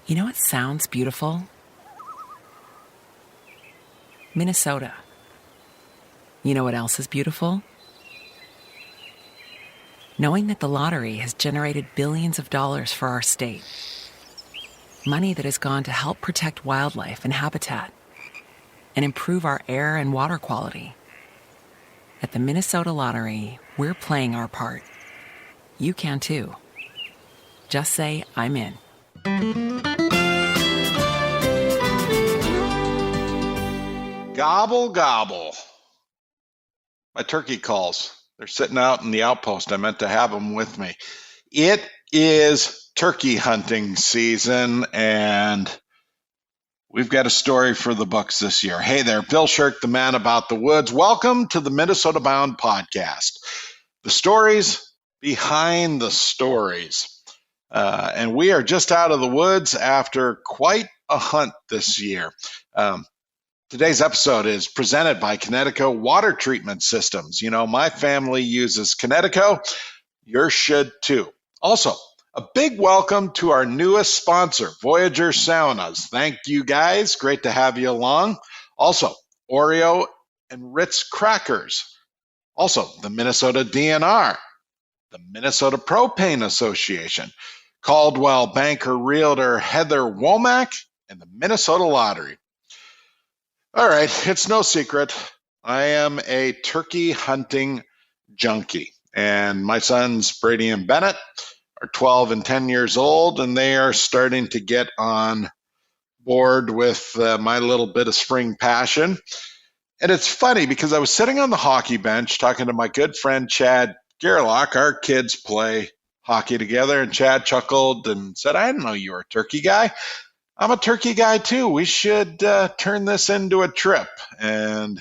You know what sounds beautiful? Minnesota. You know what else is beautiful? Knowing that the lottery has generated billions of dollars for our state. Money that has gone to help protect wildlife and habitat and improve our air and water quality. At the Minnesota Lottery, we're playing our part. You can too. Just say, I'm in. Gobble, gobble. My turkey calls. They're sitting out in the outpost. I meant to have them with me. It is turkey hunting season, and we've got a story for the books this year. Hey there, Bill Sherck, the man about the woods. Welcome to the Minnesota Bound podcast. The stories behind the stories. And we are just out of the woods after quite a hunt this year. Today's episode is presented by Connecticut Water Treatment Systems. You know, my family uses Connecticut. Yours should too. Also, a big welcome to our newest sponsor, Voyager Saunas. Thank you, guys. Great to have you along. Also, Oreo and Ritz Crackers. Also, the Minnesota DNR, the Minnesota Propane Association, Caldwell Banker Realtor Heather Womack, and the Minnesota Lottery. All right, it's no secret. I am a turkey hunting junkie, and my sons, Brady and Bennett, are 12 and 10 years old, and they are starting to get on board with my little bit of spring passion. And it's funny because I was sitting on the hockey bench talking to my good friend Chad Gerlach. Our kids play hockey together, and Chad chuckled and said, I didn't know you were a turkey guy. I'm a turkey guy too. We should turn this into a trip. And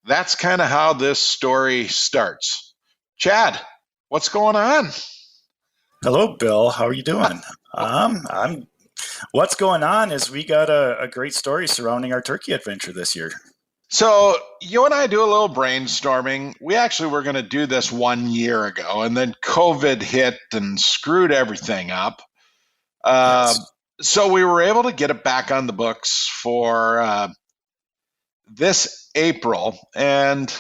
that's kind of how this story starts. Chad, what's going on? Hello, Bill. How are you doing? What's going on is we got a great story surrounding our turkey adventure this year. So you and I do a little brainstorming. We actually were going to do this 1 year ago, and then COVID hit and screwed everything up. Yes. So we were able to get it back on the books for this April, and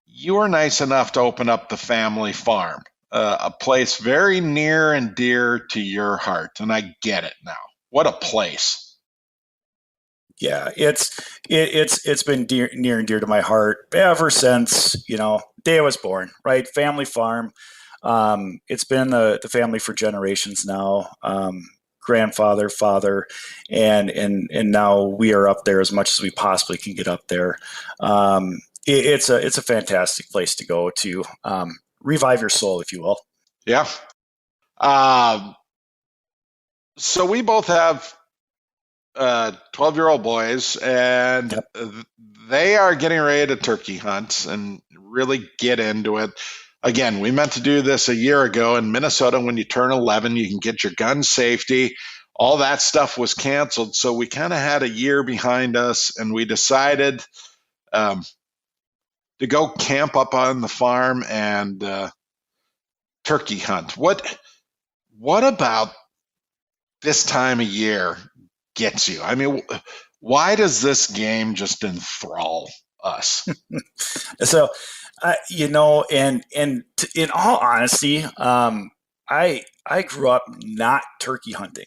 you were nice enough to open up the family farm, a place very near and dear to your heart, and I get it now. What a place! Yeah, it's been near and dear to my heart ever since the day I was born. Right, family farm. It's been the family for generations now. Grandfather, father, and now we are up there as much as we possibly can get up there. It's a fantastic place to go to revive your soul, if you will. Yeah. So we both have 12-year-old boys, and Yep. they are getting ready to turkey hunt and really get into it. Again, we meant to do this a year ago in Minnesota. When you turn 11, you can get your gun safety. All that stuff was canceled. So we kind of had a year behind us, and we decided to go camp up on the farm and turkey hunt. What about this time of year gets you? I mean, why does this game just enthrall us? So, in all honesty, I grew up not turkey hunting,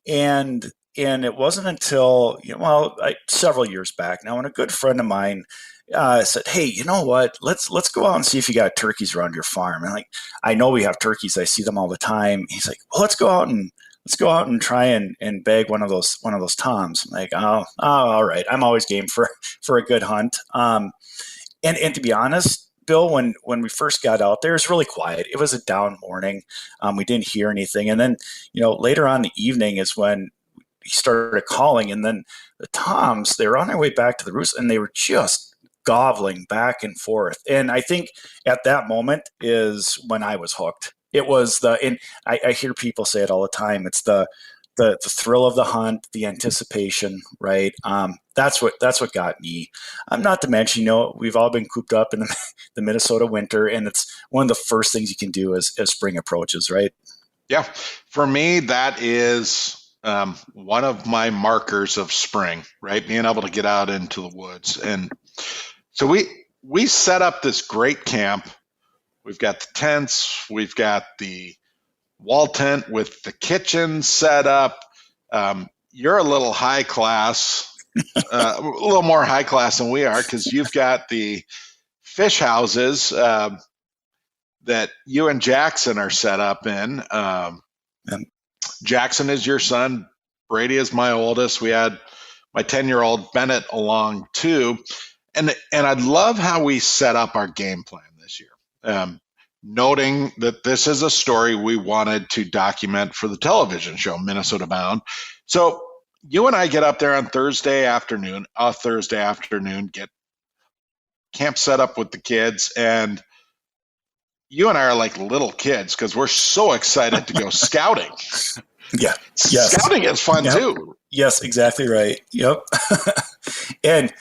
and it wasn't until several years back now when a good friend of mine said, "Hey, you know what? Let's go out and see if you got turkeys around your farm." And I know we have turkeys; I see them all the time. He's like, "Well, let's go out and try and bag one of those toms." I'm like, oh, all right. I'm always game for a good hunt. And to be honest, Bill, when we first got out there, it was really quiet. It was a down morning. We didn't hear anything. And then, later on in the evening is when he started calling. And then the toms, they were on their way back to the roost, and they were just gobbling back and forth. And I think at that moment is when I was hooked. It was and I hear people say it all the time. It's the thrill of the hunt, the anticipation, right? That's what got me. Not to mention, we've all been cooped up in the Minnesota winter, and it's one of the first things you can do as spring approaches, right? Yeah, for me, that is one of my markers of spring, right? Being able to get out into the woods. And so we set up this great camp. We've got the tents, we've got the wall tent with the kitchen set up. You're a little high class, a little more high class than we are, because you've got the fish houses that you and Jackson are set up in. Jackson is your son. Brady is my oldest. We had my 10-year-old Bennett along too. And I love how we set up our game plan this year, noting that this is a story we wanted to document for the television show, Minnesota Bound. So you and I get up there on Thursday afternoon, get camp set up with the kids, and you and I are like little kids because we're so excited to go scouting. Yeah. Yes. Scouting is fun too. Yes, exactly right. Yep. And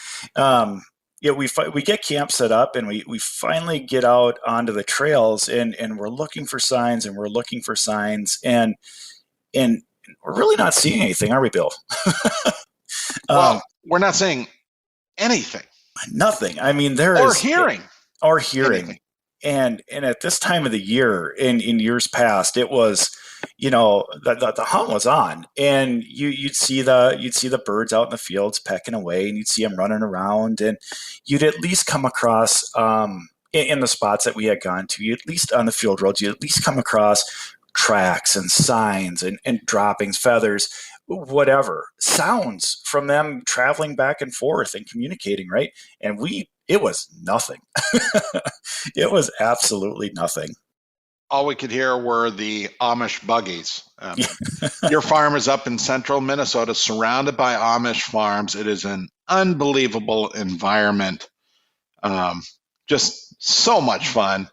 we get camp set up, and we finally get out onto the trails, and we're looking for signs, and we're really not seeing anything, are we, Bill? Well, we're not seeing anything. Nothing. I mean, hearing. Anything. And at this time of the year, in years past, it was, the hunt was on, and you'd see the birds out in the fields pecking away, and you'd see them running around, and you'd at least come across in the spots that we had gone to, at least on the field roads, you'd at least come across tracks and signs and droppings, feathers, whatever, sounds from them traveling back and forth and communicating, right? And it was nothing. It was absolutely nothing. All we could hear were the Amish buggies. Your farm is up in central Minnesota, surrounded by Amish farms. It is an unbelievable environment. Just so much fun.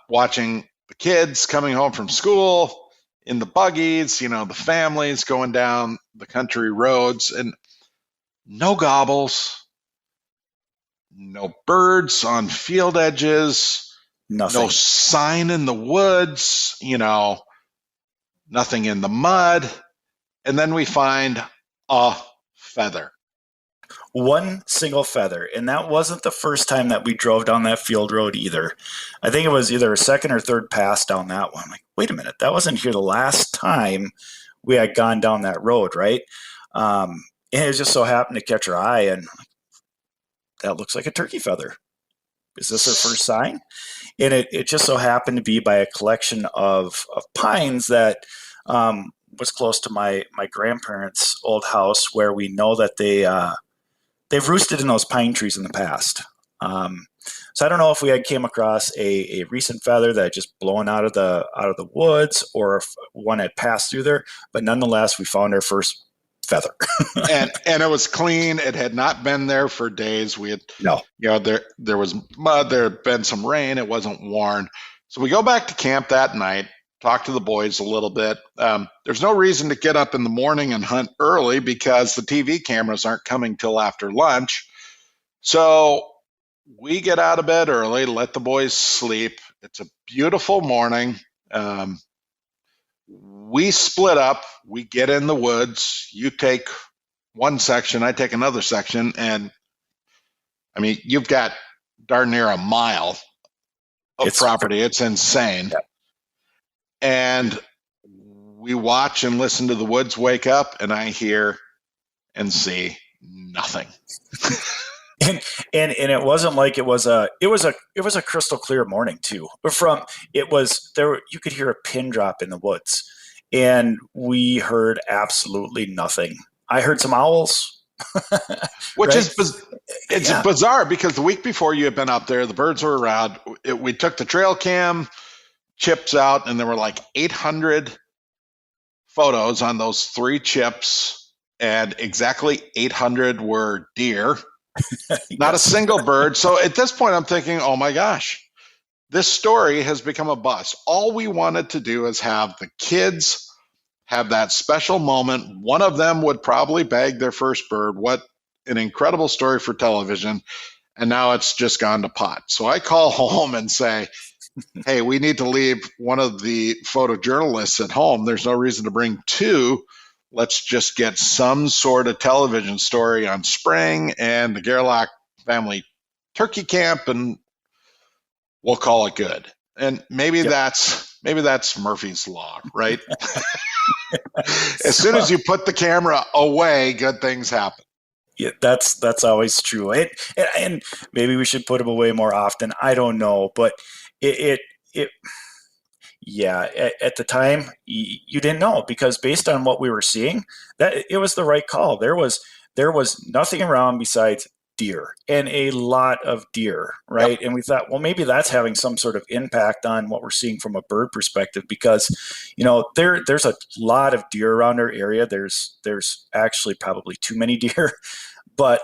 Watching the kids coming home from school in the buggies, the families going down the country roads, and no gobbles, no birds on field edges, nothing. No sign in the woods, nothing in the mud. And then we find a feather. One single feather. And that wasn't the first time that we drove down that field road either. I think it was either a second or third pass down that one. I'm like, wait a minute, that wasn't here the last time we had gone down that road, right? And it just so happened to catch our eye, and that looks like a turkey feather. Is this our first sign? And it just so happened to be by a collection of pines that was close to my grandparents' old house, where we know that they've roosted in those pine trees in the past. So I don't know if we had came across a recent feather that had just blown out of the woods, or if one had passed through there, but nonetheless, we found our first feather. and it was clean. It had not been there for days. We had there was mud, there had been some rain, it wasn't worn. So we go back to camp that night, talk to the boys a little bit. There's no reason to get up in the morning and hunt early because the TV cameras aren't coming till after lunch. So we get out of bed early, let the boys sleep. It's a beautiful morning. We split up, we get in the woods, you take one section, I take another section, and I mean, you've got darn near a mile of property. It's insane. Yeah. And we watch and listen to the woods wake up, and I hear and see nothing. And it wasn't like it was a crystal clear morning too. You could hear a pin drop in the woods, and we heard absolutely nothing. I heard some owls, which is bizarre because the week before you had been up there, the birds were around. We took the trail cam chips out, and there were like 800 photos on those 3 chips, and exactly 800 were deer. Not a single bird. So at this point, I'm thinking, oh my gosh, this story has become a bust. All we wanted to do is have the kids have that special moment. One of them would probably bag their first bird. What an incredible story for television. And now it's just gone to pot. So I call home and say, hey, we need to leave one of the photojournalists at home. There's no reason to bring 2 let's just get some sort of television story on spring and the Gerlach family turkey camp, and we'll call it good. And maybe that's Murphy's Law, right? As soon as you put the camera away, good things happen. Yeah, that's always true. And maybe we should put them away more often. I don't know, but it yeah, at the time you didn't know, because based on what we were seeing, that it was the right call. There was nothing around besides deer, and a lot of deer, right? Yep. And we thought, well, maybe that's having some sort of impact on what we're seeing from a bird perspective, because there's a lot of deer around our area. There's actually probably too many deer. But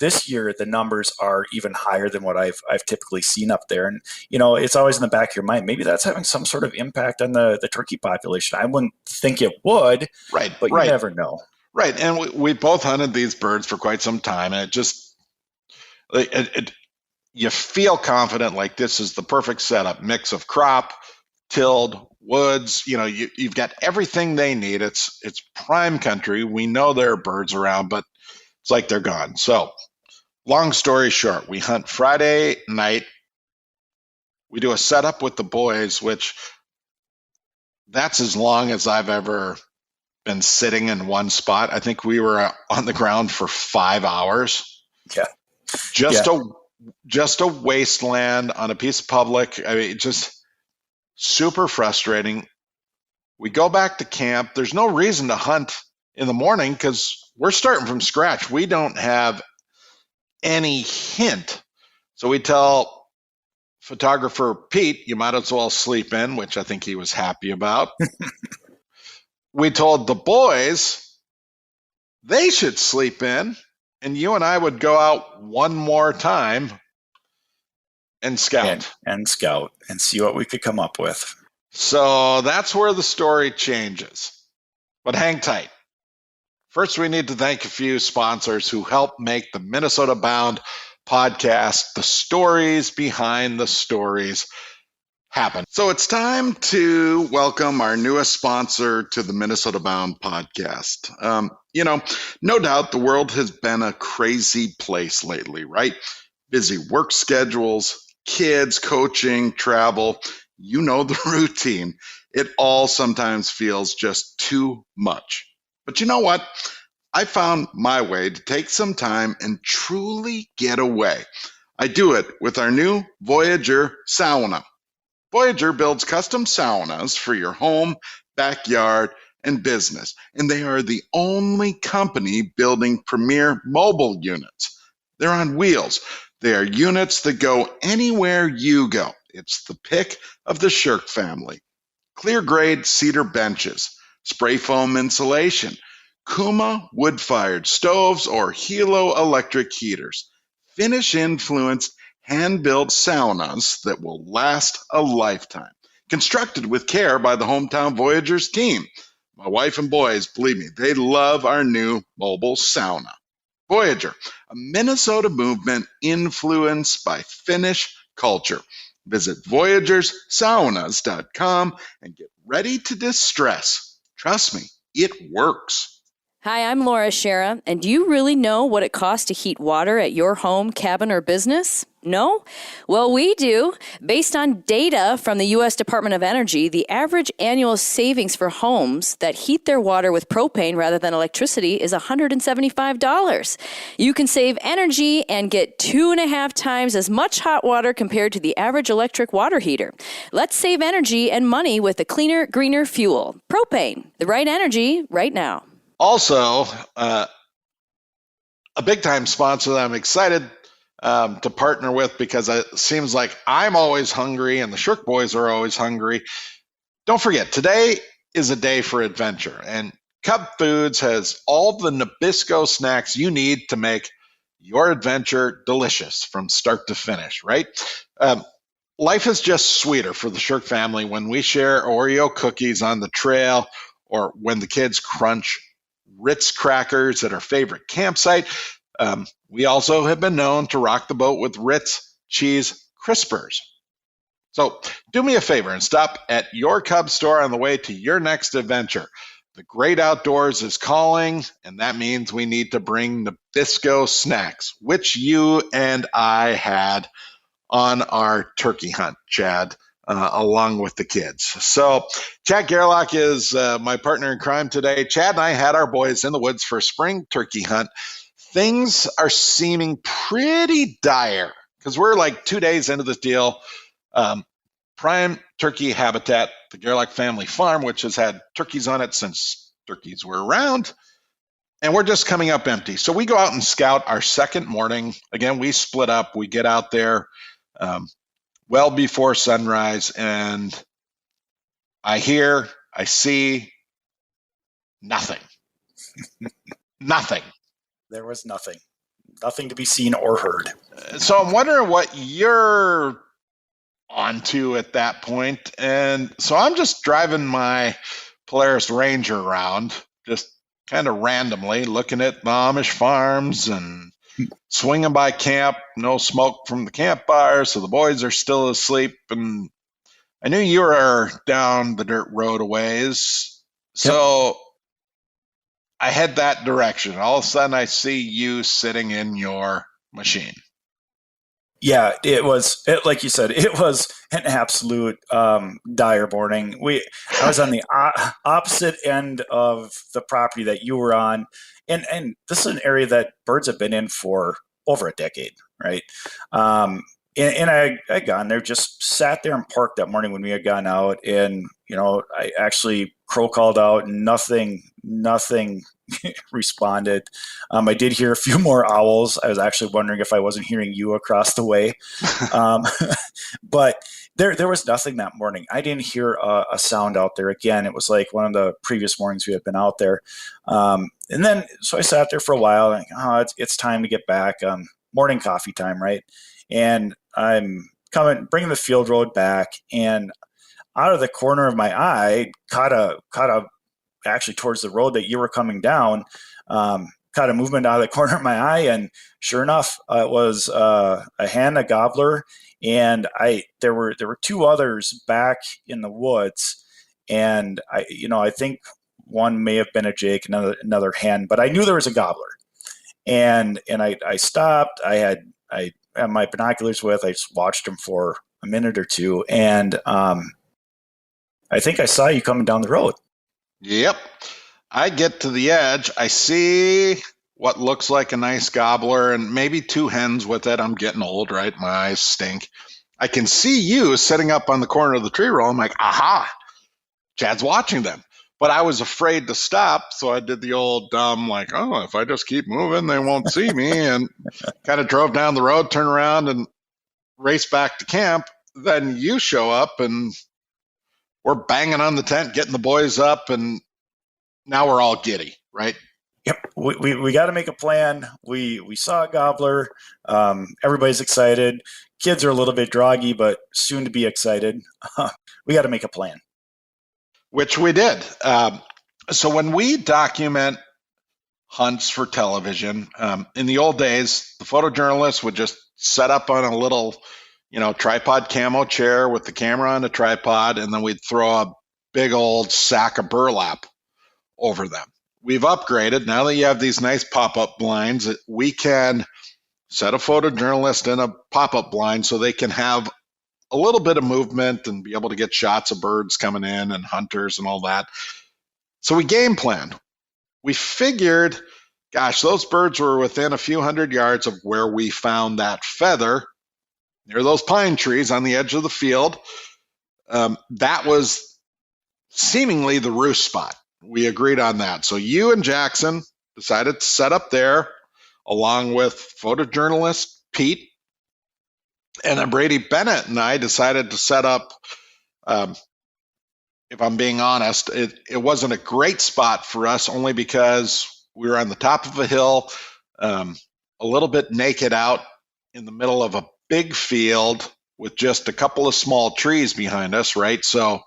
this year, the numbers are even higher than what I've typically seen up there. And, it's always in the back of your mind, maybe that's having some sort of impact on the turkey population. I wouldn't think it would, right? But you never know. Right. And we both hunted these birds for quite some time. And it just, you feel confident, like this is the perfect setup, mix of crop, tilled, woods, you've got everything they need. It's prime country. We know there are birds around, but it's like they're gone. So long story short, we hunt Friday night. We do a setup with the boys, which that's as long as I've ever been sitting in one spot. I think we were on the ground for 5 hours. Yeah. Just a wasteland on a piece of public. I mean, just super frustrating. We go back to camp. There's no reason to hunt in the morning because we're starting from scratch. We don't have any hint. So we tell photographer Pete, you might as well sleep in, which I think he was happy about. We told the boys they should sleep in, and you and I would go out one more time and scout. And scout and see what we could come up with. So that's where the story changes. But hang tight. First, we need to thank a few sponsors who help make the Minnesota Bound podcast, the stories behind the stories, happen. So it's time to welcome our newest sponsor to the Minnesota Bound podcast. No doubt the world has been a crazy place lately, right? Busy work schedules, kids, coaching, travel, the routine. It all sometimes feels just too much. But you know what? I found my way to take some time and truly get away. I do it with our new Voyager sauna. Voyager builds custom saunas for your home, backyard, and business, and they are the only company building premier mobile units. They're on wheels. They are units that go anywhere you go. It's the pick of the Sherck family. Clear grade cedar benches, spray foam insulation, Kuma wood-fired stoves, or Hilo electric heaters. Finish-influenced, hand-built saunas that will last a lifetime. Constructed with care by the Hometown Voyagers team. My wife and boys, believe me, they love our new mobile sauna. Voyager, a Minnesota movement influenced by Finnish culture. Visit voyagerssaunas.com and get ready to distress. Trust me, it works. Hi, I'm Laura Shera, and do you really know what it costs to heat water at your home, cabin, or business? No? Well, we do. Based on data from the U.S. Department of Energy, the average annual savings for homes that heat their water with propane rather than electricity is $175. You can save energy and get 2.5 times as much hot water compared to the average electric water heater. Let's save energy and money with a cleaner, greener fuel. Propane, the right energy right now. Also, a big-time sponsor that I'm excited to partner with, because it seems like I'm always hungry and the Sherck boys are always hungry. Don't forget, today is a day for adventure, and Cub Foods has all the Nabisco snacks you need to make your adventure delicious from start to finish, right? Life is just sweeter for the Sherck family when we share Oreo cookies on the trail, or when the kids crunch Ritz crackers at our favorite campsite. We also have been known to rock the boat with Ritz cheese crispers. So do me a favor and stop at your Cub store on the way to your next adventure. The great outdoors is calling, and that means we need to bring Nabisco snacks, which you and I had on our turkey hunt, Chad, along with the kids. So Chad Gerlach is my partner in crime today. Chad and I had our boys in the woods for a spring turkey hunt. Things are seeming pretty dire because we're like 2 days into this deal. Prime turkey habitat, the Gerlach family farm, which has had turkeys on it since turkeys were around, and we're just coming up empty. So we go out and scout our second morning. Again, we split up. We get out there well before sunrise, and I see nothing. Nothing. There was nothing. Nothing to be seen or heard. So I'm wondering what you're onto at that point. And so I'm just driving my Polaris Ranger around, just kind of randomly looking at the Amish farms and swinging by camp. No smoke from the campfire, so the boys are still asleep. And I knew you were down the dirt road a ways, so I head that direction. All of a sudden, I see you sitting in your machine. Yeah, like you said, it was an absolute dire morning. I was on the opposite end of the property that you were on, and this is an area that birds have been in for over a decade, right? And I had gone there, just sat there and parked that morning when we had gone out, and I actually crow called out, and nothing responded. I did hear a few more owls. I was actually wondering if I wasn't hearing you across the way. But there was nothing that morning. I didn't hear a sound out there. Again, it was like one of the previous mornings we had been out there. And then, so I sat there for a while, like, it's time to get back. Morning coffee time, right? And I'm bringing the field road back, and out of the corner of my eye, caught a actually towards the road that you were coming down, caught a movement out of the corner of my eye, and sure enough, it was a hen, a gobbler, and there were two others back in the woods, and I think one may have been a jake, another hen, but I knew there was a gobbler, and I stopped. I had my binoculars with. I just watched them for a minute or two, and I think I saw you coming down the road. Yep. I get to the edge. I see what looks like a nice gobbler and maybe two hens with it. I'm getting old, right? My eyes stink. I can see you sitting up on the corner of the tree roll. I'm like, aha, Chad's watching them. But I was afraid to stop, so I did the old dumb, like, oh, if I just keep moving, they won't see me, and kind of drove down the road, turned around, and raced back to camp. Then you show up, and we're banging on the tent, getting the boys up, and now we're all giddy, right? Yep, we got to make a plan. We saw a gobbler. Everybody's excited. Kids are a little bit groggy, but soon to be excited. We got to make a plan. Which we did. So when we document hunts for television, in the old days, the photojournalist would just set up on a little, tripod camo chair with the camera on a tripod, and then we'd throw a big old sack of burlap over them. We've upgraded. Now that you have these nice pop-up blinds, we can set a photojournalist in a pop-up blind so they can have a little bit of movement and be able to get shots of birds coming in and hunters and all that. So we game planned. We figured, gosh, those birds were within a few hundred yards of where we found that feather, near those pine trees on the edge of the field. That was seemingly the roost spot. We agreed on that. So you and Jackson decided to set up there along with photojournalist Pete. And then Brady Bennett and I decided to set up, if I'm being honest, it wasn't a great spot for us only because we were on the top of a hill, a little bit naked out in the middle of a big field with just a couple of small trees behind us, right? So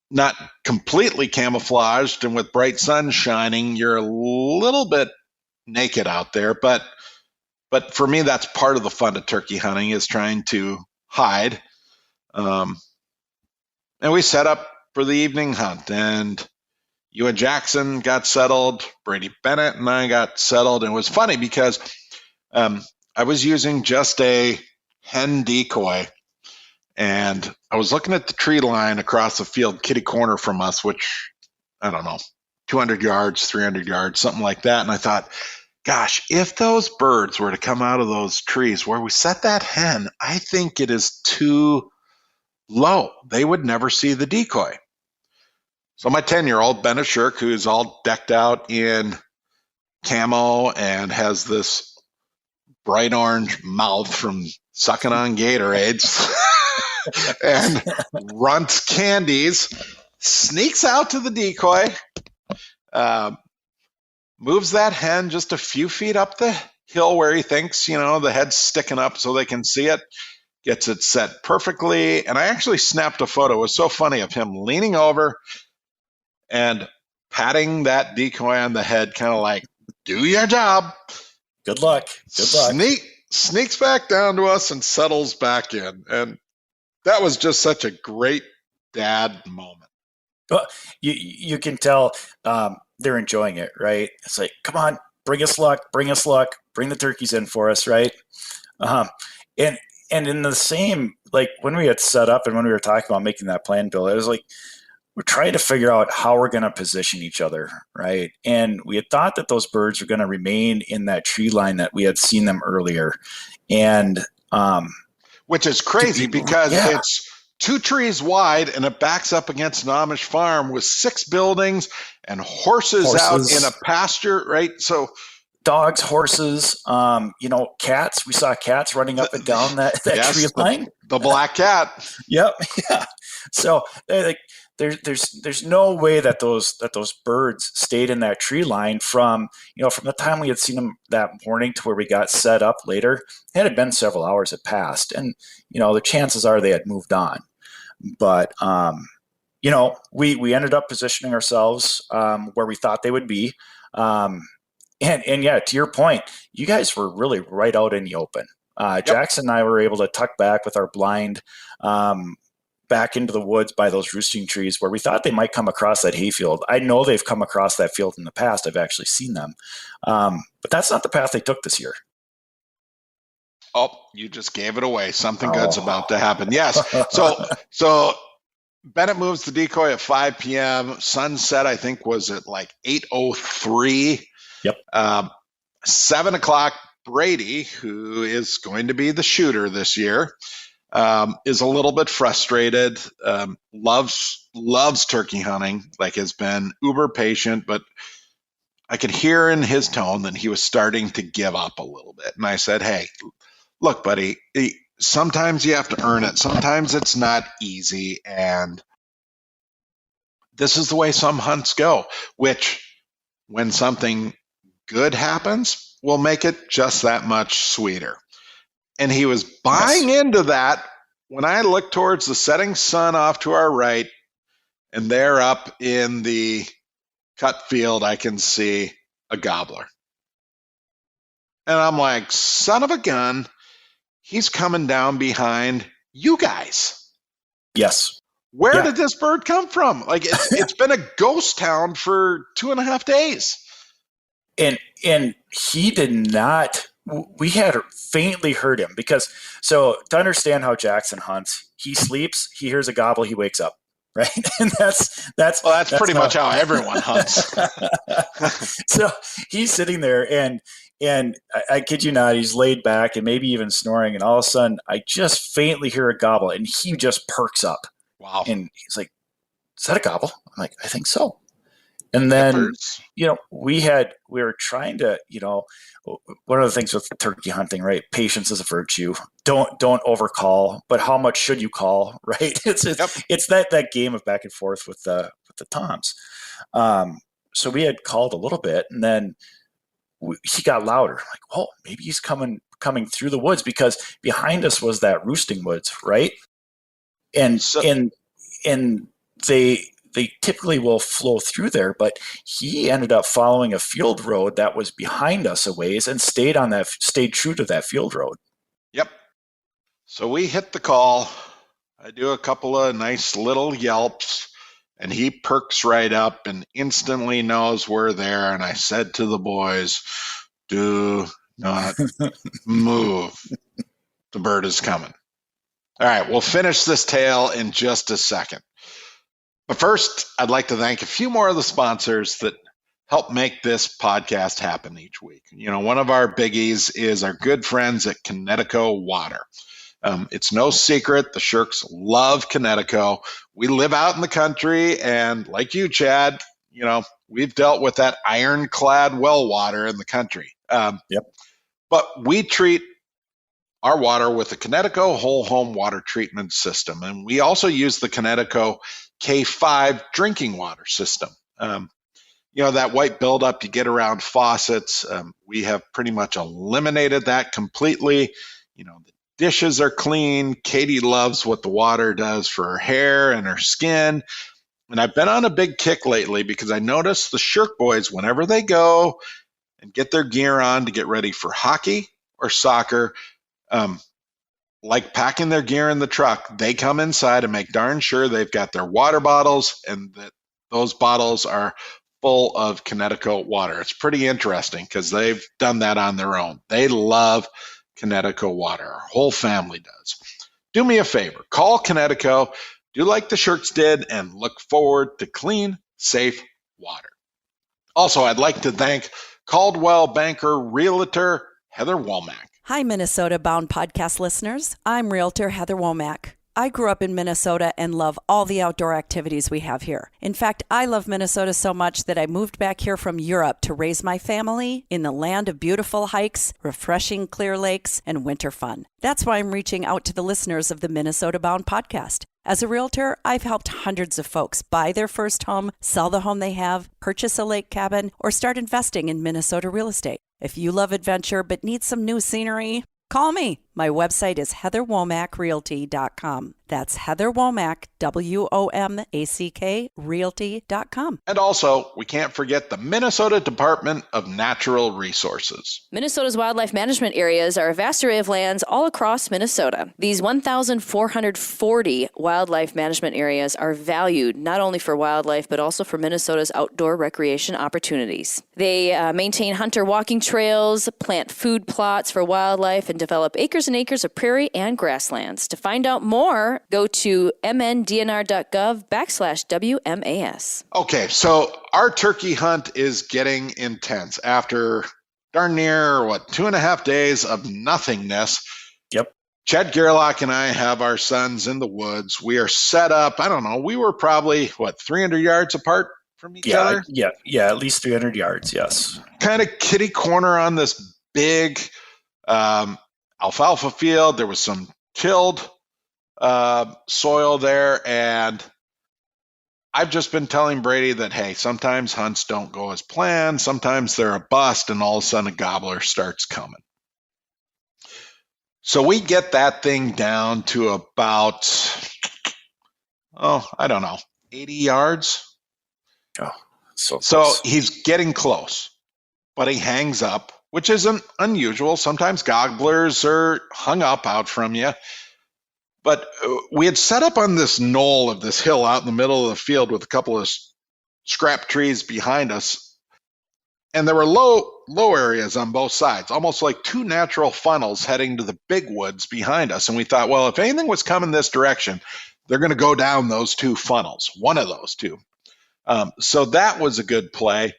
not completely camouflaged, and with bright sun shining, you're a little bit naked out there, but for me, that's part of the fun of turkey hunting, is trying to hide. And we set up for the evening hunt, and you and Jackson got settled, Brady Bennett and I got settled. And it was funny because I was using just a hen decoy, and I was looking at the tree line across the field, kitty corner from us, which, I don't know, 200 yards, 300 yards, something like that. And I thought, gosh, if those birds were to come out of those trees where we set that hen, I think it is too low. They would never see the decoy. So my 10-year-old, Bennett Sherck, who's all decked out in camo and has this bright orange mouth from sucking on Gatorades and runts candies, sneaks out to the decoy, moves that hen just a few feet up the hill where he thinks, the head's sticking up so they can see it, gets it set perfectly. And I actually snapped a photo. It was so funny of him leaning over and patting that decoy on the head, kind of like, do your job. Good luck. Good luck. Sneaks back down to us and settles back in. And that was just such a great dad moment. Well, you can tell they're enjoying it, right? It's like, come on, bring us luck, bring the turkeys in for us, right? And in the same, like when we had set up and when we were talking about making that plan, Bill, it was like, we're trying to figure out how we're going to position each other, right? And we had thought that those birds were going to remain in that tree line that we had seen them earlier. And which is crazy because it's 2 trees wide and it backs up against an Amish farm with 6 buildings and horses out in a pasture, right? So dogs, horses, cats. We saw cats running up and down that tree line. The black cat. Yep. Yeah. So there's no way that those birds stayed in that tree line from the time we had seen them that morning to where we got set up later. It had been several hours had passed, and the chances are they had moved on. But we ended up positioning ourselves where we thought they would be. And yeah, to your point, you guys were really right out in the open. Jackson and I were able to tuck back with our blind back into the woods by those roosting trees where we thought they might come across that hayfield. I know they've come across that field in the past. I've actually seen them. But that's not the path they took this year. Oh, you just gave it away. Something good's about to happen. Yes. So Bennett moves the decoy at 5 p.m. Sunset, I think, was at like 8:03. Yep. 7 o'clock, Brady, who is going to be the shooter this year, is a little bit frustrated, loves turkey hunting, like has been uber patient, but I could hear in his tone that he was starting to give up a little bit. And I said, hey, look, buddy, sometimes you have to earn it. Sometimes it's not easy. And this is the way some hunts go, which when something good happens will make it just that much sweeter. And he was buying into that when I looked towards the setting sun off to our right, and there up in the cut field, I can see a gobbler. And I'm like, son of a gun, he's coming down behind you guys. Yes. Where did this bird come from? Like it's been a ghost town for 2.5 days. And he did not. We had faintly heard him so to understand how Jackson hunts, he sleeps, he hears a gobble, he wakes up, right? And that's pretty much how everyone hunts. So he's sitting there and I kid you not, he's laid back and maybe even snoring, and all of a sudden I just faintly hear a gobble and he just perks up. Wow. And he's like, is that a gobble? I'm like, I think so. And then, we were trying to, one of the things with turkey hunting, right? Patience is a virtue. Don't overcall, but how much should you call, right? It's that game of back and forth with the toms. So we had called a little bit, and then he got louder. Like, oh, maybe he's coming through the woods, because behind us was that roosting woods, right? And they typically will flow through there, but he ended up following a field road that was behind us a ways and stayed true to that field road. Yep. So we hit the call. I do a couple of nice little yelps, And he perks right up and instantly knows we're there. And I said to the boys, do not move. The bird is coming. All right, we'll finish this tale in just a second. But first, I'd like to thank a few more of the sponsors that help make this podcast happen each week. One of our biggies is our good friends at Connecticut Water. It's no secret the Shercks love Connecticut. We live out in the country, and like you, Chad, we've dealt with that ironclad well water in the country. Yep. But we treat our water with the Connecticut Whole Home Water Treatment System, and we also use the Connecticut K5 drinking water system. That white buildup you get around faucets, we have pretty much eliminated that completely. The dishes are clean. Katie loves what the water does for her hair and her skin. And I've been on a big kick lately because I noticed the Sherck boys, whenever they go and get their gear on to get ready for hockey or soccer, like packing their gear in the truck, they come inside and make darn sure they've got their water bottles and that those bottles are full of Connecticut water. It's pretty interesting because they've done that on their own. They love Connecticut water. Our whole family does. Do me a favor. Call Connecticut. Do like the Shercks did and look forward to clean, safe water. Also, I'd like to thank Caldwell Banker Realtor Heather Womack. Hi, Minnesota-bound podcast listeners. I'm Realtor Heather Womack. I grew up in Minnesota and love all the outdoor activities we have here. In fact, I love Minnesota so much that I moved back here from Europe to raise my family in the land of beautiful hikes, refreshing clear lakes, and winter fun. That's why I'm reaching out to the listeners of the Minnesota Bound podcast. As a realtor, I've helped hundreds of folks buy their first home, sell the home they have, purchase a lake cabin, or start investing in Minnesota real estate. If you love adventure but need some new scenery, call me. My website is heatherwomackrealty.com. That's Heather Womack, WOMACK, realty.com. And also, we can't forget the Minnesota Department of Natural Resources. Minnesota's wildlife management areas are a vast array of lands all across Minnesota. These 1,440 wildlife management areas are valued not only for wildlife, but also for Minnesota's outdoor recreation opportunities. They maintain hunter walking trails, plant food plots for wildlife, and develop acres and acres of prairie and grasslands. To find out more, go to mndnr.gov/WMAS. Okay, so our turkey hunt is getting intense after darn near, 2.5 days of nothingness. Yep. Chad Gerlach and I have our sons in the woods. We are set up, I don't know, we were probably, 300 yards apart from each other? Yeah, at least 300 yards, yes. Kind of kitty corner on this big alfalfa field. There was some tilled soil there, and I've just been telling Brady that, hey, sometimes hunts don't go as planned. Sometimes they're a bust, and all of a sudden a gobbler starts coming. So we get that thing down to about, 80 yards. Oh, so close. He's getting close, but he hangs up, which isn't unusual. Sometimes gobblers are hung up out from you. But we had set up on this knoll of this hill out in the middle of the field with a couple of scrap trees behind us. And there were low areas on both sides, almost like two natural funnels heading to the big woods behind us. And we thought, well, if anything was coming this direction, they're going to go down those two funnels, one of those two. So that was a good play.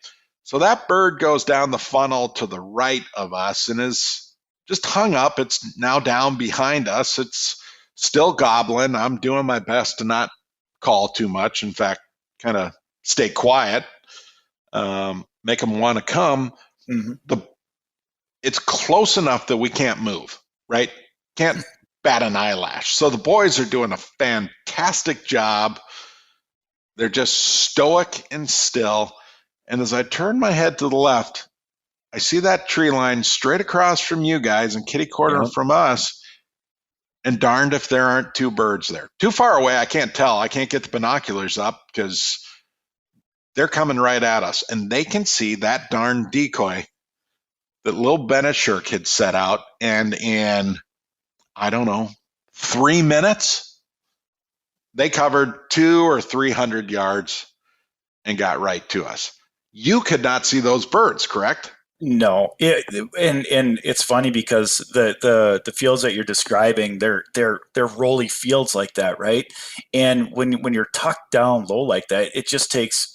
So that bird goes down the funnel to the right of us and is just hung up. It's now down behind us. It's still gobbling. I'm doing my best to not call too much. In fact, kind of stay quiet, make them want to come. Mm-hmm. It's close enough that we can't move, right? Can't bat an eyelash. So the boys are doing a fantastic job. They're just stoic and still. And as I turn my head to the left, I see that tree line straight across from you guys and kitty corner from us. And darned if there aren't two birds there. Too far away, I can't tell. I can't get the binoculars up because they're coming right at us. And they can see that darn decoy that little Bennett Sherck had set out. And in, 3 minutes, They covered 200 or 300 yards and got right to us. You could not see those birds, correct? No, and it's funny because the fields that you're describing, they're rolly fields like that, right? And when you're tucked down low like that, it just takes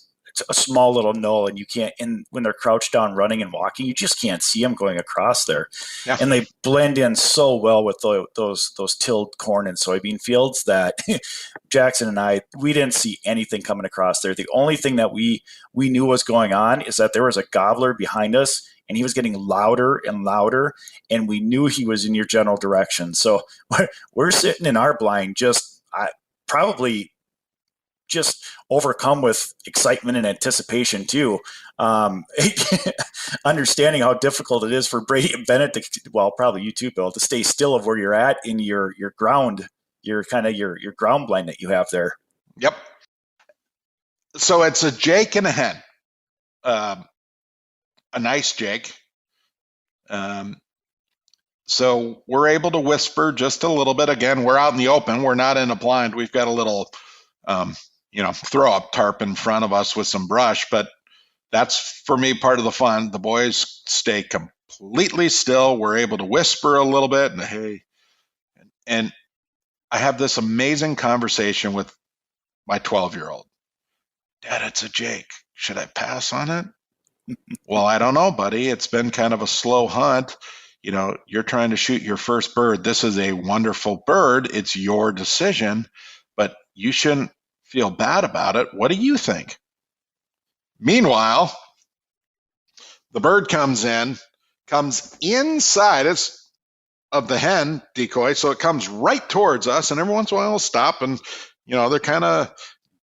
a small little knoll, and you can't. And when they're crouched down, running and walking, you just can't see them going across there. Yeah. And they blend in so well with those tilled corn and soybean fields that Jackson and I, we didn't see anything coming across there. The only thing that we knew was going on is that there was a gobbler behind us, and he was getting louder and louder, and we knew he was in your general direction. So we're sitting in our blind, probably just overcome with excitement and anticipation too. Understanding how difficult it is for Brady and Bennett probably you too, Bill, to stay still of where you're at in your ground, your ground blind that you have there. Yep. So it's a Jake and a hen. A nice Jake. So we're able to whisper just a little bit. Again, we're out in the open. We're not in a blind. We've got a little, throw up tarp in front of us with some brush, but that's for me part of the fun. The boys stay completely still. We're able to whisper a little bit and hey, and I have this amazing conversation with my 12-year-old. Dad, it's a Jake. Should I pass on it? Well, I don't know, buddy. It's been kind of a slow hunt. You're trying to shoot your first bird. This is a wonderful bird. It's your decision, but you shouldn't feel bad about it. What do you think? Meanwhile, the bird comes inside of the hen decoy, so it comes right towards us, and every once in a while it'll stop, and they're kind of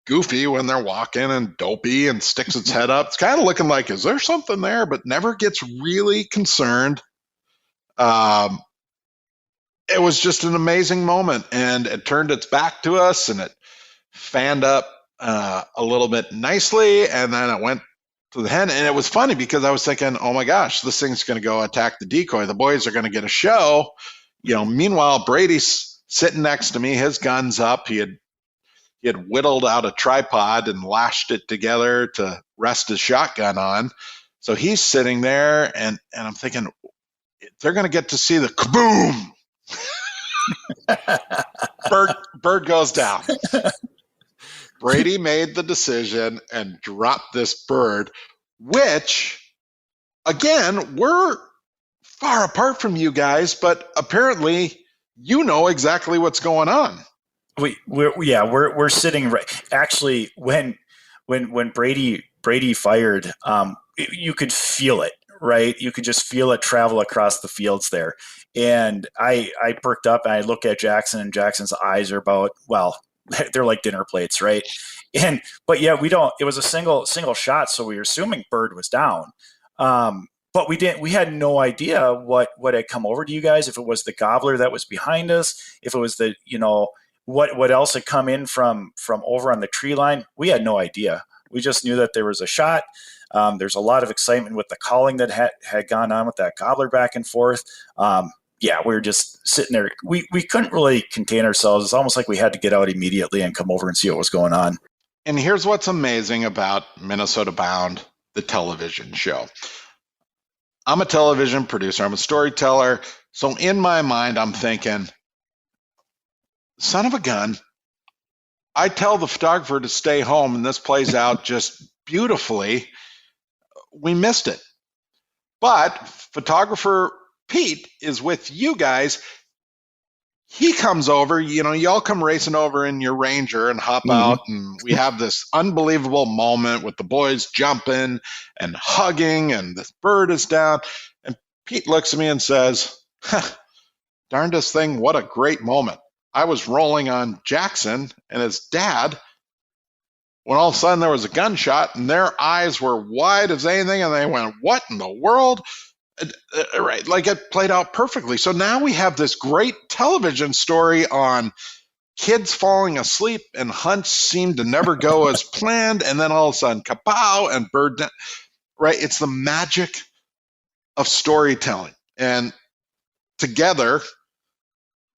goofy when they're walking and dopey and sticks its head up. It's kind of looking like, is there something there? But never gets really concerned. It was just an amazing moment, and it turned its back to us, and it fanned up a little bit nicely, and then it went to the hen. And it was funny because I was thinking, oh my gosh, this thing's going to go attack the decoy. The boys are going to get a show. Meanwhile, Brady's sitting next to me, his gun's up. He had whittled out a tripod and lashed it together to rest his shotgun on. So he's sitting there, and I'm thinking, they're going to get to see the kaboom. Bird goes down. Brady made the decision and dropped this bird, which, again, we're far apart from you guys, but apparently you know exactly what's going on. We're sitting right. Actually, when Brady fired, you could feel it, right? You could just feel it travel across the fields there. And I perked up and I look at Jackson, and Jackson's eyes are about, they're like dinner plates, right? But it was a single shot, so we were assuming bird was down. But we had no idea what had come over to you guys, if it was the gobbler that was behind us, if it was what else had come in from over on the tree line. We had no idea. We just knew that there was a shot. There's a lot of excitement with the calling that had gone on with that gobbler back and forth. We were just sitting there. We couldn't really contain ourselves. It's almost like we had to get out immediately and come over and see what was going on. And here's what's amazing about Minnesota Bound, the television show. I'm a television producer. I'm a storyteller. So in my mind, I'm thinking, son of a gun, I tell the photographer to stay home, and this plays out just beautifully. We missed it. But photographer Pete is with you guys. He comes over, y'all come racing over in your Ranger and hop out, and we have this unbelievable moment with the boys jumping and hugging, and this bird is down. And Pete looks at me and says, darndest thing, what a great moment. I was rolling on Jackson and his dad when all of a sudden there was a gunshot, and their eyes were wide as anything, and they went, what in the world? Right, like it played out perfectly. So now we have this great television story on kids falling asleep, and hunts seem to never go as planned, and then all of a sudden, kapow, and bird down. Right, it's the magic of storytelling. And together,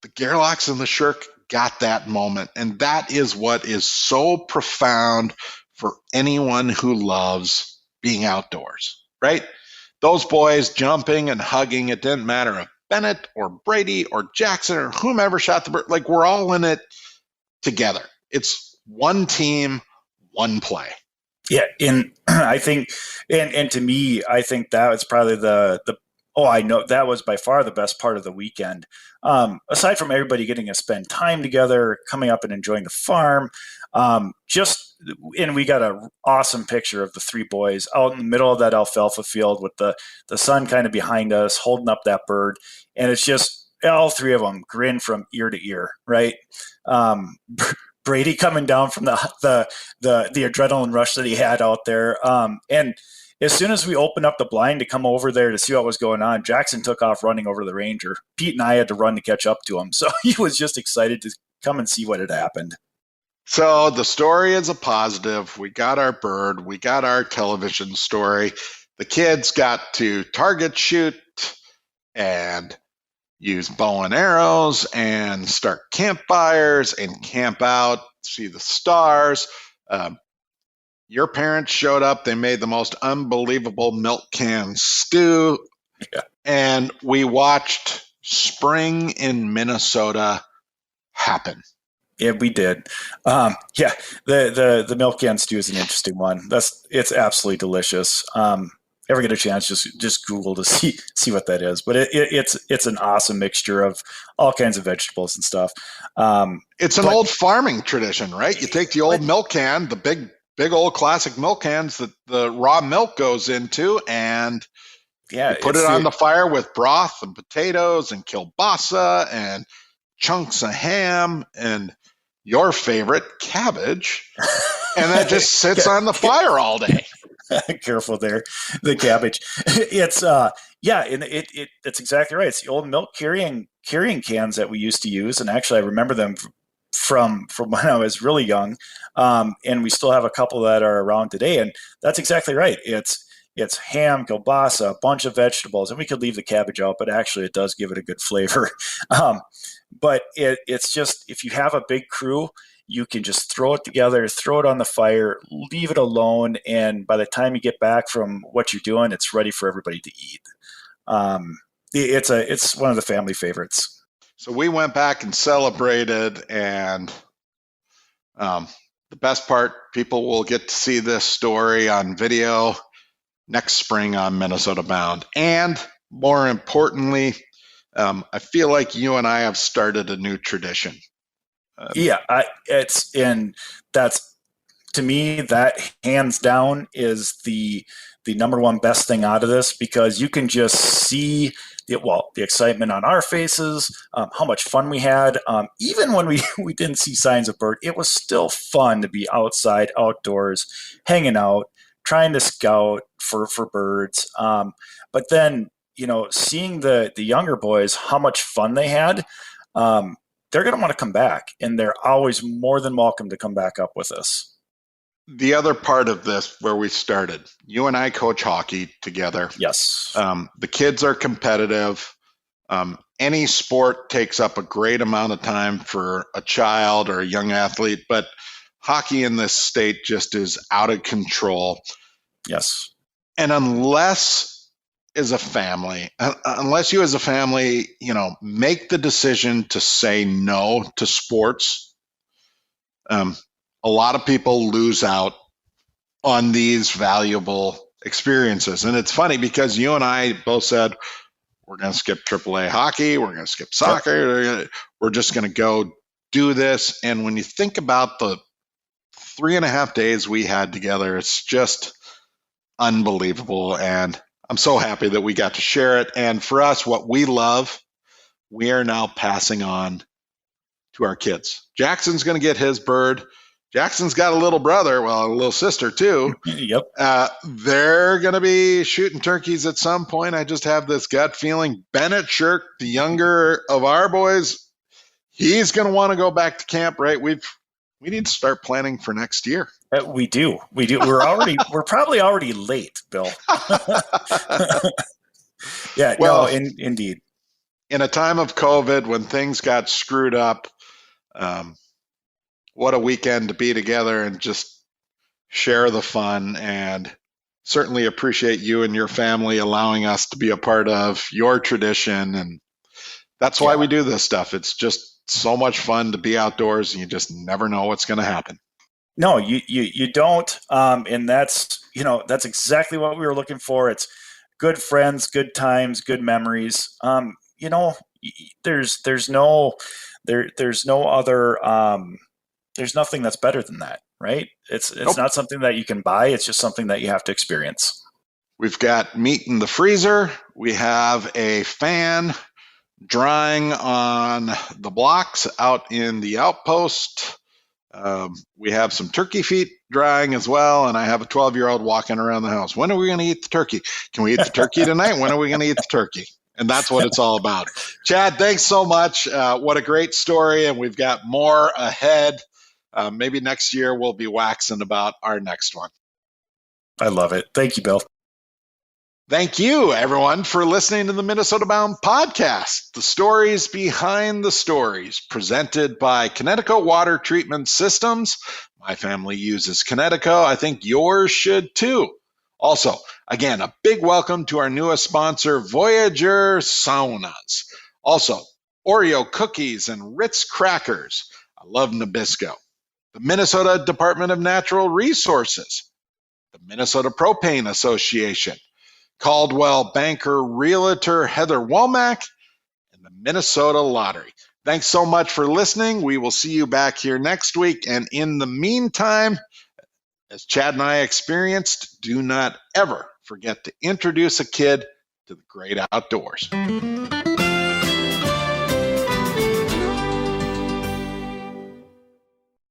the Gerlachs and the Sherck got that moment. And that is what is so profound for anyone who loves being outdoors, right? Those boys jumping and hugging, it didn't matter if Bennett or Brady or Jackson or whomever shot the bird, like we're all in it together. It's one team, one play. Yeah, and I think, and to me, I think that was probably I know that was by far the best part of the weekend. Aside from everybody getting to spend time together, coming up and enjoying the farm, and we got an awesome picture of the three boys out in the middle of that alfalfa field with the sun kind of behind us, holding up that bird, and it's just all three of them grin from ear to ear, right? Brady coming down from the adrenaline rush that he had out there. And as soon as we opened up the blind to come over there to see what was going on, Jackson took off running over the Ranger. Pete and I had to run to catch up to him. So he was just excited to come and see what had happened. So the story is a positive. We got our bird. We got our television story. The kids got to target shoot and use bow and arrows and start campfires and camp out, see the stars. Your parents showed up. They made the most unbelievable milk can stew. Yeah. And we watched spring in Minnesota happen. Yeah, we did. The milk can stew is an interesting one. It's absolutely delicious. Ever get a chance, just Google to see what that is. But it's an awesome mixture of all kinds of vegetables and stuff. It's an old farming tradition, right? You take the old milk can, the big old classic milk cans that the raw milk goes into, and you put it on the fire with broth and potatoes and kielbasa and chunks of ham and your favorite cabbage, and that just sits on the fire all day. Careful there, the cabbage. It's and that's exactly right. It's the old milk carrying cans that we used to use, and actually I remember them from when I was really young, and we still have a couple that are around today. And that's exactly right. It's ham, kielbasa, a bunch of vegetables, and we could leave the cabbage out, but actually it does give it a good flavor. But it's just, if you have a big crew, you can just throw it together, throw it on the fire, leave it alone, and by the time you get back from what you're doing, it's ready for everybody to eat. It's one of the family favorites. So we went back and celebrated, and the best part, people will get to see this story on video next spring on Minnesota Bound. And more importantly, I feel like you and I have started a new tradition. That's, to me, that hands down is the number one best thing out of this, because you can just see the excitement on our faces, how much fun we had. Even when we didn't see signs of bird, it was still fun to be outside, outdoors, hanging out, trying to scout for birds. But then, seeing the younger boys, how much fun they had, they're going to want to come back, and they're always more than welcome to come back up with us. The other part of this, where we started, you and I coach hockey together. Yes. The kids are competitive. Any sport takes up a great amount of time for a child or a young athlete, but hockey in this state just is out of control. Yes. And unless you as a family, make the decision to say no to sports, a lot of people lose out on these valuable experiences. And it's funny because you and I both said, we're going to skip AAA hockey. We're going to skip soccer. We're just going to go do this. And when you think about the 3.5 days we had together, it's just unbelievable. And I'm so happy that we got to share it. And for us, what we love, we are now passing on to our kids. Jackson's going to get his bird. Jackson's got a little brother, a little sister too. Yep. They're going to be shooting turkeys at some point. I just have this gut feeling. Bennett Sherck, the younger of our boys, he's going to want to go back to camp, right? We need to start planning for next year. We do. We're probably already late, Bill. Yeah. Indeed. In a time of COVID, when things got screwed up, What a weekend to be together and just share the fun, and certainly appreciate you and your family allowing us to be a part of your tradition. And that's why we do this stuff. It's just so much fun to be outdoors, and you just never know what's going to happen. No, you don't. And that's exactly what we were looking for. It's good friends, good times, good memories. There's no other, there's nothing that's better than that, right? It's Nope. not something that you can buy. It's just something that you have to experience. We've got meat in the freezer. We have a fan drying on the blocks out in the outpost. We have some turkey feet drying as well, and I have a 12-year-old walking around the house. When are we going to eat the turkey? Can we eat the turkey tonight? When are we going to eat the turkey? And that's what it's all about. Chad, thanks so much. What a great story, and we've got more ahead. Maybe next year we'll be waxing about our next one. I love it. Thank you, Bill. Thank you, everyone, for listening to the Minnesota Bound podcast, the stories behind the stories, presented by Connecticut Water Treatment Systems. My family uses Connecticut. I think yours should too. Also, again, a big welcome to our newest sponsor, Voyager Saunas. Also, Oreo cookies and Ritz crackers. I love Nabisco. The Minnesota Department of Natural Resources. The Minnesota Propane Association. Caldwell Banker Realtor Heather Womack, and the Minnesota Lottery. Thanks so much for listening. We will see you back here next week. And in the meantime, as Chad and I experienced, do not ever forget to introduce a kid to the great outdoors.